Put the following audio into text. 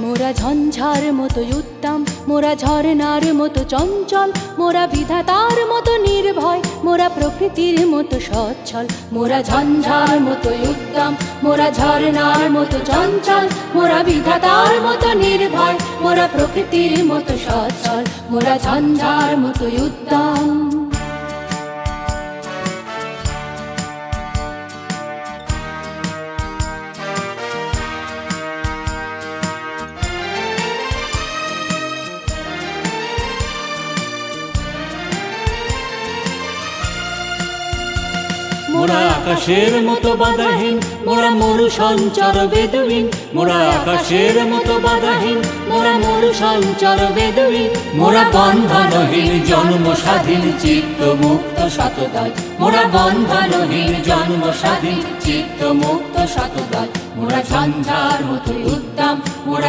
মোরা ঝঞ্ঝার মতো উদ্দাম, মোরা ঝরনার মতো চঞ্চল, মোরা বিধাতার মতো নির্ভয়, মোরা প্রকৃতির মতো সচ্ছল। মোরা ঝঞ্ঝার মতো উদ্দাম, মোরা ঝরনার মতো চঞ্চল, মোরা বিধাতার মতো নির্ভয়, মোরা প্রকৃতির মতো সচ্ছল। মোরা ঝঞ্ঝার মতো উদ্দাম। মোরা আকাশের মতো বাধাহীন, মোরা মরু সঞ্চার বেদুইন। মোরা আকাশের মতো বাধাহীন, মোরা মরু সঞ্চার বেদুইন। মোরা বন্ধনহীন জন্ম স্বাধীন, চিত্ত মুক্ত শতদল। মোরা বন্ধনহীন জন্ম স্বাধীন, চিত্ত মুক্ত শতদল। মোরা ঝঞ্ঝার মতো উদ্দাম, মোরা